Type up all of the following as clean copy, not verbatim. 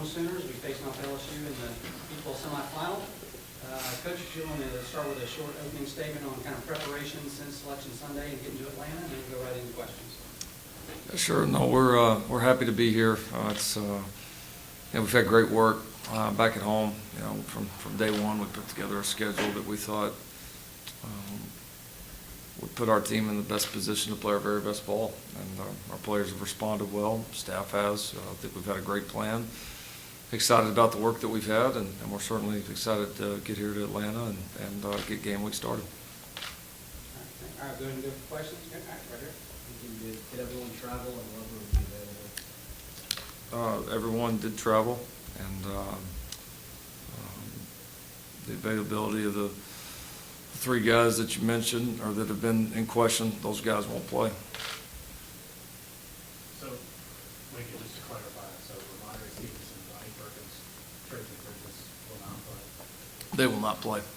Sooners. We facing off LSU in the equal semifinal. Coach, if you want to start with a short opening statement on kind of preparation since Selection Sunday and getting to Atlanta, and then go right into questions. Sure. No, we're happy to be here. We've had great work back at home. From day one, we put together a schedule that we thought would put our team in the best position to play our very best ball, and our players have responded well. Staff has. I think we've had a great plan. Excited about the work that we've had, and we're certainly excited to get here to Atlanta and get game week started. All right, go ahead and go for questions. All right, right here. Did everyone travel, and what would be available? Everyone did travel, and the availability of the three guys that you mentioned or that have been in question, those guys won't play. So, just to clarify, so Ramondre Stevenson, Ronnie Perkins, Tracy Bridges will not play? They will not play. Last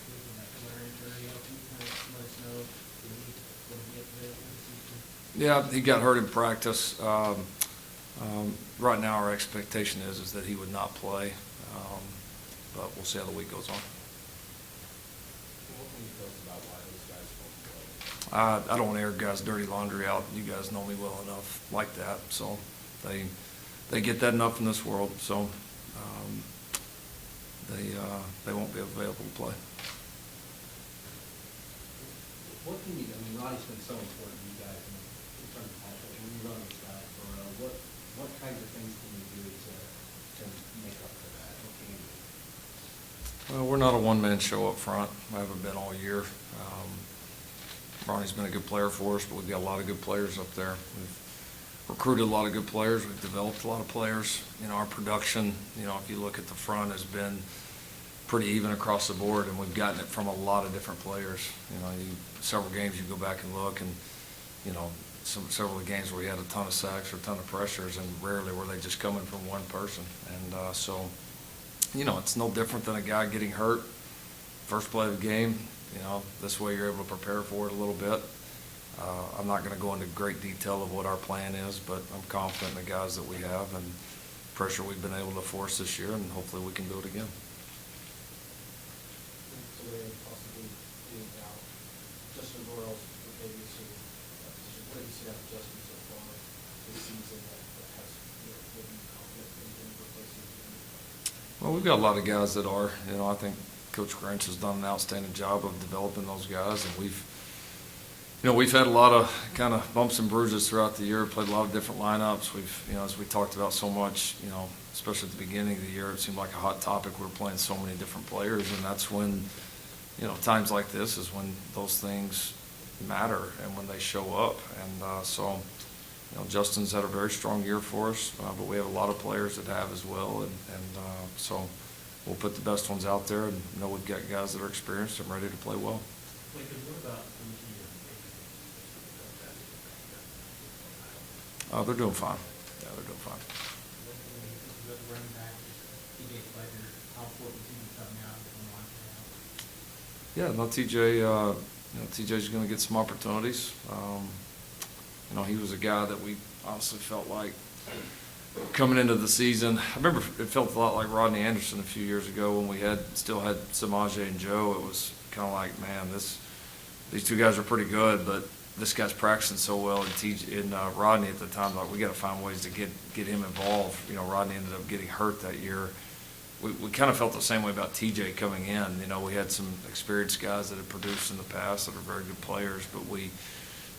week when that Larry injury, can you kind of let us know when he gets available this season? Yeah, he got hurt in practice. Right now, our expectation is that he would not play, but we'll see how the week goes on. What can you tell us about why those guys won't play? I don't want to air guys' dirty laundry out. You guys know me well enough like that, so they get that enough in this world. So they won't be available to play. What can you? I mean, Ronnie's been so important to you guys in terms of passion. When you run this guy for what kinds of things can you do to make up for that? What can you do? Well, we're not a one-man show up front. I haven't been all year. Ronnie's been a good player for us, but we've got a lot of good players up there. We've recruited a lot of good players. We've developed a lot of players. Our production, if you look at the front, has been pretty even across the board, and we've gotten it from a lot of different players. Several games you go back and look, and several of the games where we had a ton of sacks or a ton of pressures, and rarely were they just coming from one person. And so it's no different than a guy getting hurt first play of the game. This way you're able to prepare for it a little bit. I'm not going to go into great detail of what our plan is, but I'm confident in the guys that we have and pressure we've been able to force this year, and hopefully we can do it again. So they possibly being out Justin Royals for previously. What have you seen out of Justin so far this season that has given you confidence in replacing him? Well, we've got a lot of guys that are. I think Coach Grinch has done an outstanding job of developing those guys, and we've had a lot of kind of bumps and bruises throughout the year. Played a lot of different lineups. We've, as we talked about so much, especially at the beginning of the year, it seemed like a hot topic. We were playing so many different players, and that's when, times like this is when those things matter and when they show up. And so, Justin's had a very strong year for us, but we have a lot of players that have as well, and so we'll put the best ones out there, and we've got guys that are experienced and ready to play well. What about They're doing fine. Yeah, they're doing fine. Running back, TJ Slater, how important is he coming out and launching out? Yeah, no, TJ's going to get some opportunities. He was a guy that we honestly felt like coming into the season. I remember it felt a lot like Rodney Anderson a few years ago when we still had Samaje and Joe. It was kind of like, man, these two guys are pretty good, but this guy's practicing so well, and Rodney at the time, like, we got to find ways to get him involved. Rodney ended up getting hurt that year. We kind of felt the same way about TJ coming in. We had some experienced guys that had produced in the past that are very good players, but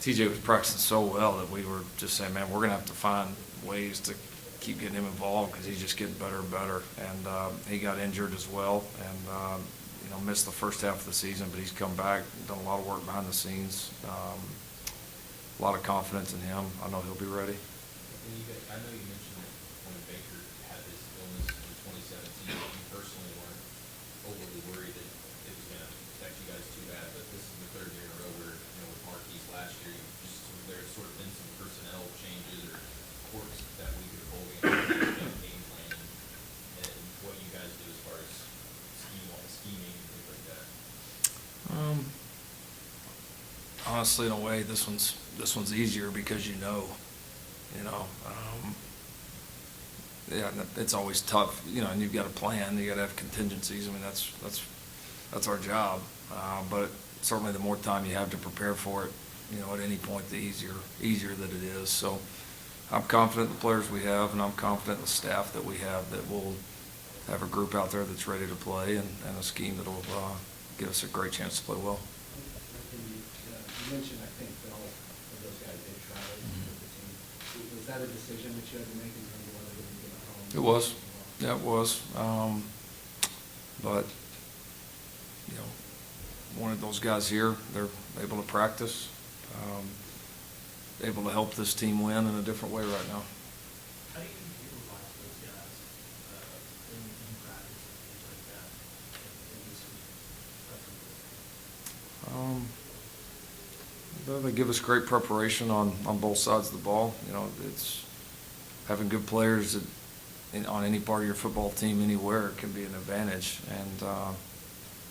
TJ was practicing so well that we were just saying, man, we're going to have to find ways to keep getting him involved because he's just getting better and better. And he got injured as well, and missed the first half of the season, but he's come back, done a lot of work behind the scenes. A lot of confidence in him. I know he'll be ready. I know you mentioned that when Baker had his illness in 2017, you personally weren't overly worried that it was going to affect you guys too bad, but this is the third year in a row where, with Marquise last year, there's sort of been some personnel changes or quirks that we could hold against game plan and what you guys do as far as scheming and things like that. Honestly, in a way, this one's easier because you know. Yeah, and it's always tough, you know, and you've got to plan, you got to have contingencies. I mean, that's our job. But certainly the more time you have to prepare for it, you know, at any point, the easier that it is. So I'm confident in the players we have, and I'm confident in the staff that we have, that we'll have a group out there that's ready to play, and a scheme that'll give us a great chance to play well. You mentioned, I think, that all of those guys did travel with the team. Was that a decision that you had to make in terms of whether they would get at home? It was. Yeah, it was. But, you know, wanted those guys here. They're able to practice, able to help this team win in a different way right now. How do you utilize those guys in practice and things like that? And do some preferences? They give us great preparation on both sides of the ball. You know, it's having good players on any part of your football team anywhere can be an advantage. And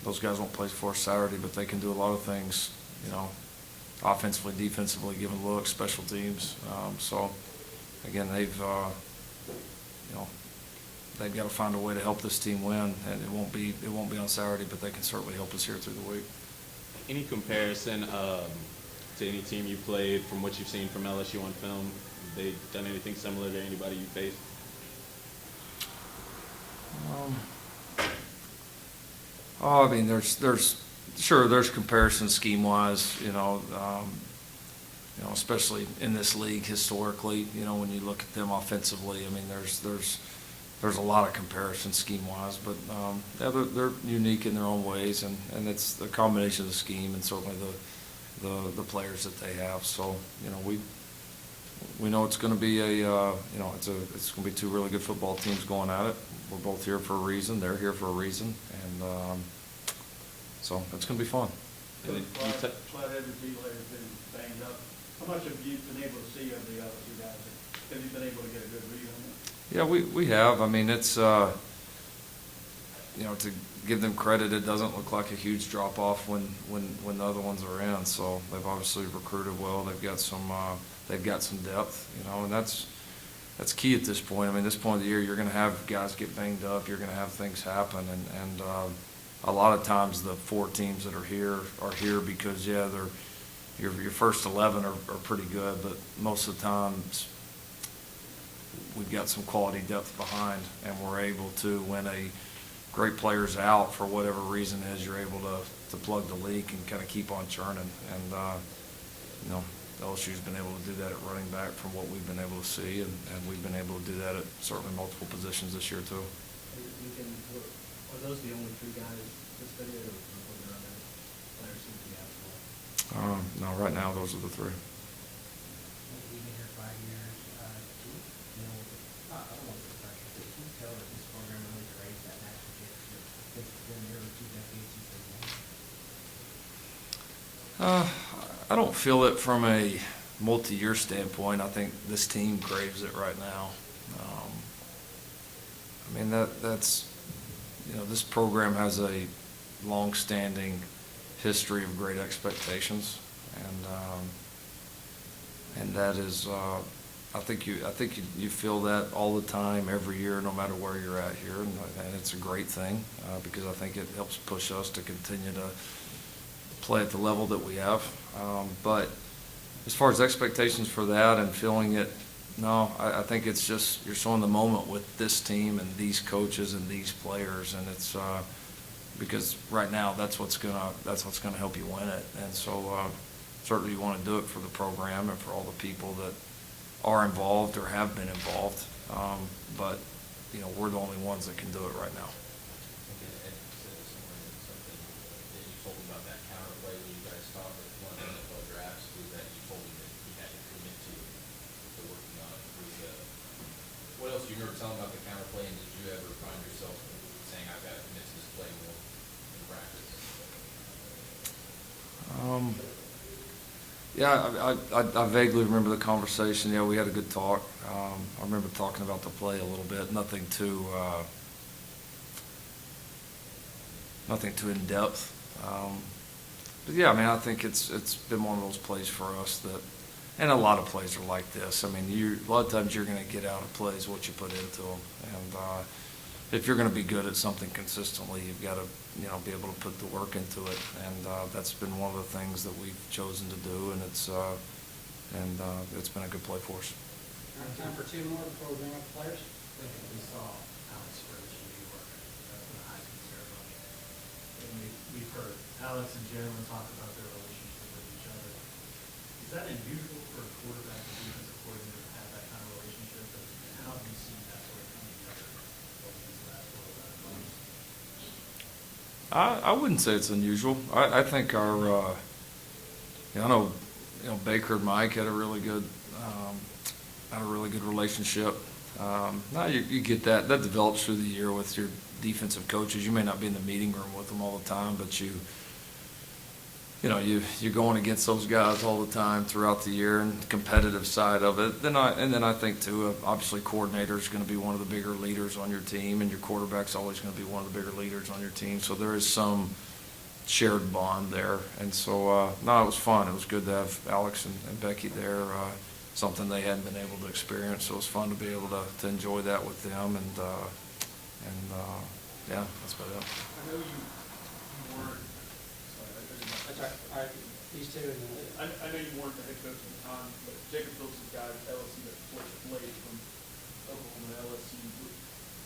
those guys won't play for us Saturday, but they can do a lot of things, you know, offensively, defensively, giving looks, special teams. So, again, they've got to find a way to help this team win, and it won't be on Saturday, but they can certainly help us here through the week. Any comparison to any team you played from what you've seen from LSU on film? Have they done anything similar to anybody you faced? I mean, there's comparison scheme-wise, you know, especially in this league historically, you know, when you look at them offensively. I mean, there's a lot of comparison scheme-wise, but yeah, they're unique in their own ways, and it's the combination of the scheme and certainly the players that they have. So, you know, we know it's going to be it's going to be two really good football teams going at it. We're both here for a reason. They're here for a reason, and so it's going to be fun. And then you Flat Edward Dealer has been banged up. How much have you been able to see of the other two guys? Have you been able to get a good read on them? Yeah, we have. I mean, it's you know, to give them credit, it doesn't look like a huge drop off when the other ones are in. So they've obviously recruited well. They've got some depth, you know, and that's key at this point. I mean, this point of the year, you're going to have guys get banged up. You're going to have things happen, and a lot of times the 4 teams that are here because they're your first 11 are pretty good, but most of the times we've got some quality depth behind, and we're able to, when a great player's out for whatever reason is, you're able to plug the leak and kind of keep on churning. And you know, LSU's been able to do that at running back from what we've been able to see, and we've been able to do that at certainly multiple positions this year too. Are those the only 3 guys suspended, or were there other players who would be out as well? No, right now those are the 3. You've been here 5 years. Can you know, I don't want to put pressure, but can you tell that this program really creates that national championship? It's been nearly 2 decades since they won. I don't feel it from a multi-year standpoint. I think this team craves it right now. I mean, that's, you know, this program has a long-standing history of great expectations, and that is, I think you feel that all the time, every year, no matter where you're at here, and it's a great thing because I think it helps push us to continue to play at the level that we have. But as far as expectations for that and feeling it, no, I think it's just you're showing the moment with this team and these coaches and these players, and it's because right now that's what's gonna help you win it. And so certainly you want to do it for the program and for all the people that are involved or have been involved. But you know, we're the only ones that can do it right now. I think Ed said something that you told him about that counterplay when you guys talked at one of the NFL drafts, was that you told him that he had to commit to working on it. What else do you remember telling about the counterplay, and did you ever find yourself saying, I've got to commit to this play more in practice? Yeah, I vaguely remember the conversation. Yeah, we had a good talk. I remember talking about the play a little bit. Nothing too in depth. But yeah, I mean, I think it's been one of those plays for us that And a lot of plays are like this. I mean, a lot of times you're going to get out of plays what you put into them. And if you're going to be good at something consistently, you've got to, be able to put the work into it. And that's been one of the things that we've chosen to do, and it's been a good play for us. All right, time for two more before we bring up the players. We saw Alex Rose in New York at the Heisman ceremony. And we've heard Alex and Jalen talk about their relationship with each other. Is that unusual for a quarterback and defensive coordinator to have that kind of relationship? And how have you seen that sort of come together over these last 12 months? I wouldn't say it's unusual. I think I know Baker and Mike had a really good relationship. Now you get that develops through the year with your defensive coaches. You may not be in the meeting room with them all the time, but you're going against those guys all the time throughout the year, and the competitive side of it. Then I think too, obviously coordinator is going to be one of the bigger leaders on your team, and your quarterback's always going to be one of the bigger leaders on your team. So there is some shared bond there, and so no, it was fun. It was good to have Alex and Becky there. Something they hadn't been able to experience, so it was fun to be able to enjoy that with them, and yeah, that's about it. I know you weren't, sorry, That's all right, these two, and then I know you weren't the head coach at the time, but Jacob Phillips is a guy at LSU that played from Oklahoma to LSU.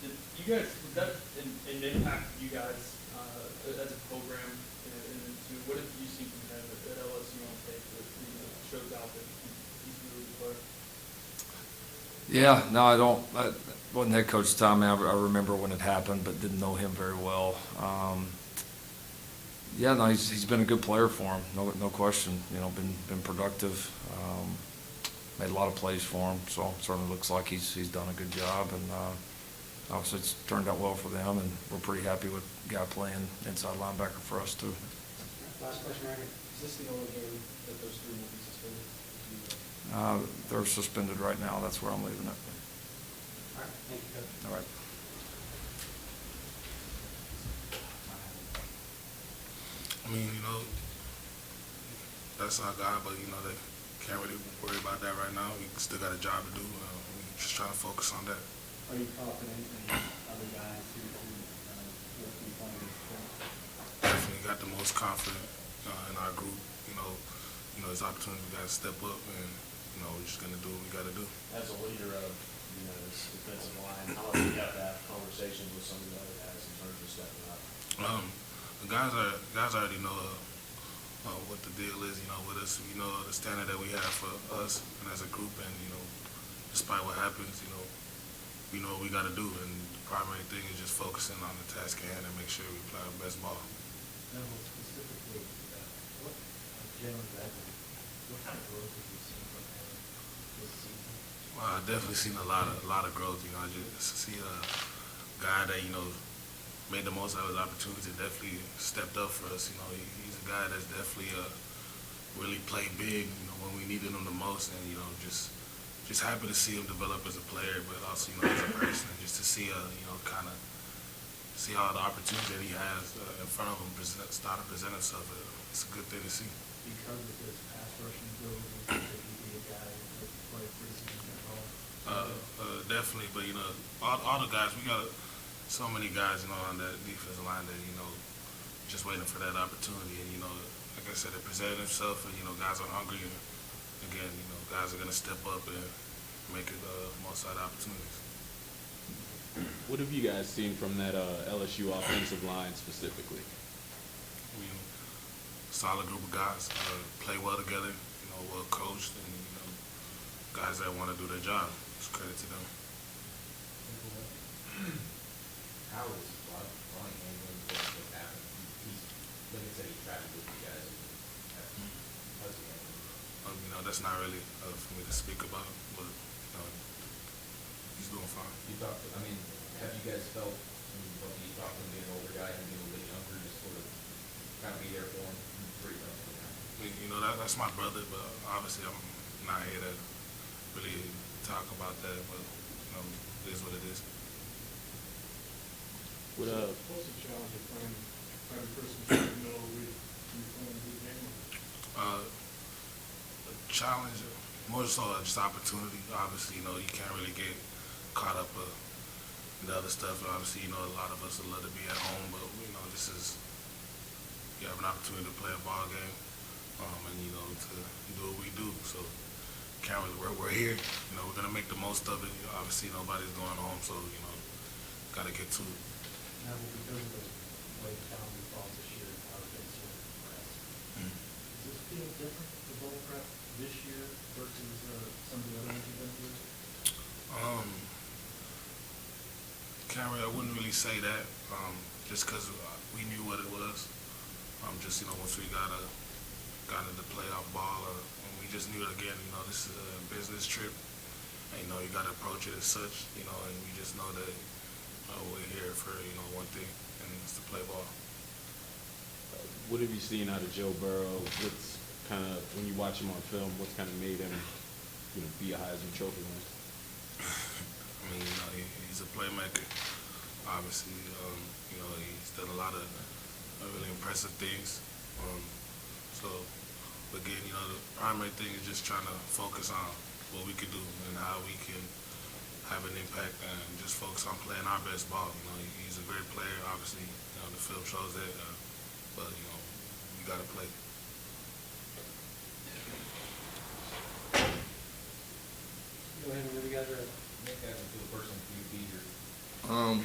Did you guys, was that an impact for you guys as a program? And what have you seen from him at LSU on tape that shows out that he's really good player? Yeah, no, I don't. I wasn't head coach at the time. I remember when it happened, but didn't know him very well. Yeah, no, he's been a good player for him, no question. Been productive. Made a lot of plays for him, so it certainly looks like he's done a good job, and obviously it's turned out well for them, and we're pretty happy with the guy playing inside linebacker for us too. last question right here. Is this the only game that those three will be suspended? They're suspended right now. That's where I'm leaving it. All right, thank you, Coach. All right. I mean, that's our guy, but, they can't really worry about that right now. We still got a job to do. We're just trying to focus on that. Are you confident in other guys who will be playing this game? Definitely got the most confident in our group. There's opportunity, we got to step up, and, we're just going to do what we got to do. As a leader of, this defensive line, how much do you have to have conversations with some of the other guys in terms of stepping up? The guys already know what the deal is, with us. We know the standard that we have for us and as a group, and, despite what happens, we know what we got to do, and the primary thing is just focusing on the task at hand and make sure we play our best ball. No, specifically, what Jalen Redmond, what kind of growth have you seen from him this season? Well, I've definitely seen a lot of growth. I just see a guy that made the most out of his opportunities and definitely stepped up for us. He's a guy that's definitely really played big. When we needed him the most, and just happy to see him develop as a player, but also as a person, just to see kind of see all the opportunities that he has in front of him start to present himself. It's a good thing to see. Because of his pass rushing ability, that he'd be a guy that could play a pretty significant role? Definitely, but all the guys, we got so many guys on that defensive line that just waiting for that opportunity, and like I said, it presented himself, and guys are hungry, and again, guys are gonna step up and make it most out of opportunities. What have you guys seen from that LSU offensive line specifically? Solid group of guys, play well together, well coached, and guys that want to do their job. It's credit to them. How is Ronnie handling what happened? He's, like I said, he traveled with you guys. How's he handling? That's not really for me to speak about, but he's doing fine. Have you guys felt, when you talk to him being an older guy and being a little bit younger, just sort of kind of be there for him? That's my brother, but obviously I'm not here to really talk about that, but it is what it is. What's the challenge of playing Christmas in the middle of the week? You playing a good game? The challenge, more so just opportunity. Obviously, you know, you can't really get caught up in the other stuff. Obviously, you know, a lot of us would love to be at home, but you know, you have an opportunity to play a ball game, and you know, to do what we do. So, can't really, we're here. You know, we're gonna make the most of it. Obviously, nobody's going home, so you know, gotta get to it. Now, because of the way the calendar falls this year, and how it gets so compressed, does this feel different, the bowl prep this year versus some of the other ones you've been through? I wouldn't really say that, just because we knew what it was. Just, you know, once we got into playoff ball, and we just knew it again, you know, this is a business trip, and, you know, you got to approach it as such, you know, and we just know that we're here for, you know, one thing, and it's to play ball. What have you seen out of Joe Burrow? What's kind of, when you watch him on film, what's kind of made him, you know, be a Heisman Trophy winner? I mean, you know, he's a playmaker. Obviously, you know, he's done a lot of really impressive things. So, again, you know, the primary thing is just trying to focus on what we can do and how we can have an impact, and just focus on playing our best ball. You know, he's a great player. Obviously, you know, the film shows that, but you know, you got to play. Go ahead, whenever you guys are ready. Nick, how does it feel personally for you to be here?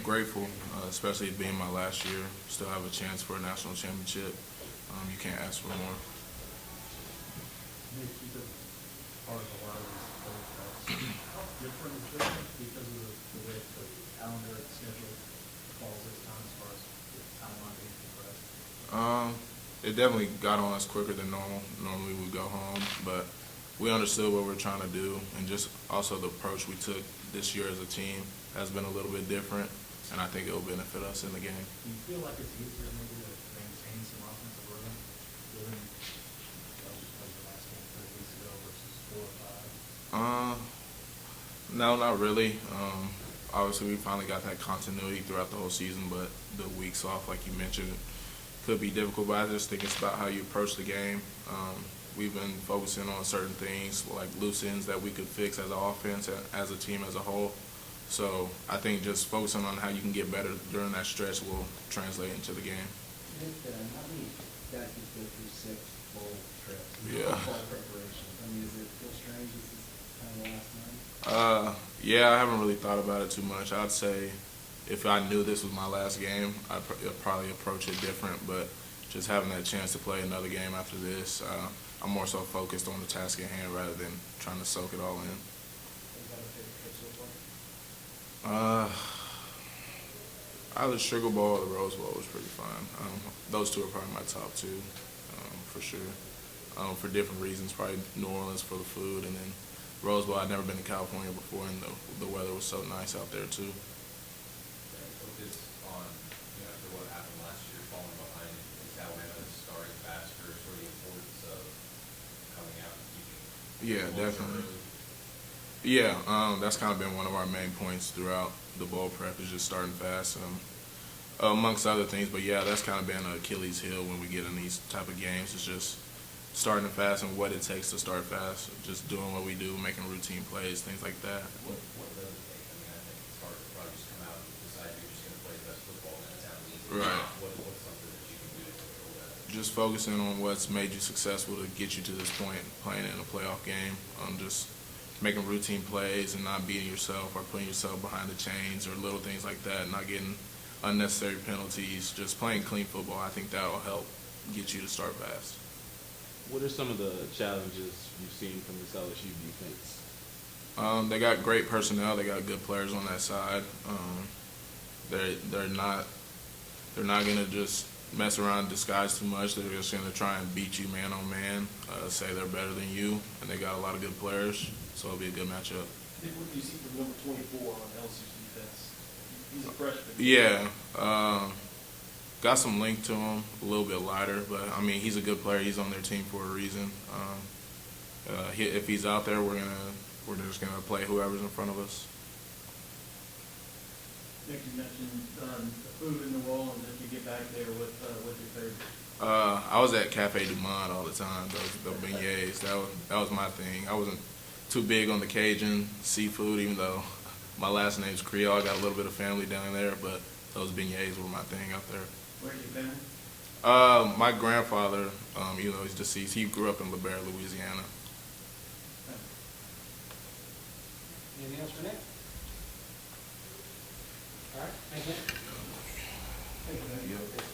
Grateful, especially being my last year. Still have a chance for a national championship. You can't ask for more. Nick, you've been part of a lot of these bowl preps. How different is this because of the way the calendar and schedule falls this time as far as the timeline being compressed? It definitely got on us quicker than normal. Normally we go home, but we understood what we're trying to do, and just also the approach we took this year as a team has been a little bit different, and I think it will benefit us in the game. Do you feel like it's easier maybe to maintain some offensive rhythm given the last game 3 weeks ago versus 4 or 5? No, not really. Obviously, we finally got that continuity throughout the whole season, but the weeks off, like you mentioned, could be difficult, but I just think it's about how you approach the game. We've been focusing on certain things, like loose ends that we could fix as an offense, as a team as a whole. So I think just focusing on how you can get better during that stretch will translate into the game. Nick, how many guys can go through 6 bowl trips? Yeah. Bowl preparation. I mean, does it feel strange this is kind of the last night? Yeah, I haven't really thought about it too much. I'd say if I knew this was my last game, I'd probably approach it different, but just having that chance to play another game after this, I'm more so focused on the task at hand rather than trying to soak it all in. Is that a favorite trip so far? Either Sugar Bowl or the Rose Bowl was pretty fun. Those two are probably my top two, for sure. For different reasons, probably New Orleans for the food, and then Rose Bowl. I'd never been to California before, and the weather was so nice out there too. Focus on, you know, after what happened last year, falling behind, is Alabama starting faster, sort of the importance of coming out and keeping. Yeah, definitely. Yeah, that's kind of been one of our main points throughout the bowl prep, is just starting fast, amongst other things. But yeah, that's kind of been an Achilles heel when we get in these type of games. It's just starting fast and what it takes to start fast. Just doing what we do, making routine plays, things like that. What does it take? I mean, I think it's hard to probably just come out and decide you're just going to play the best football, and that sounds easy. Right. What's something that you can do to control that? Just focusing on what's made you successful to get you to this point, playing in a playoff game. Just making routine plays and not beating yourself or putting yourself behind the chains or little things like that, not getting unnecessary penalties, just playing clean football. I think that will help get you to start fast. What are some of the challenges you've seen from this LSU defense? They got great personnel. They got good players on that side. They're not gonna just mess around and disguise too much. They're just gonna try and beat you man on man, say they're better than you, and they got a lot of good players, so it'll be a good matchup. Nick, what do you see from number 24 on LSU's defense? He's a freshman. Yeah, got some length to him, a little bit lighter, but I mean he's a good player. He's on their team for a reason. If he's out there, we're just gonna play whoever's in front of us. Nick, you mentioned the food in New Orleans. If you get back there, what's your favorite? I was at Cafe Du Monde all the time. The beignets, that was my thing. I wasn't too big on the Cajun seafood, even though my last name's Creole. I got a little bit of family down there, but those beignets were my thing out there. Where's your family? My grandfather, you know, he's deceased. He grew up in LeBaron, Louisiana. Anything else for Nick? All right, thank you. Thank you.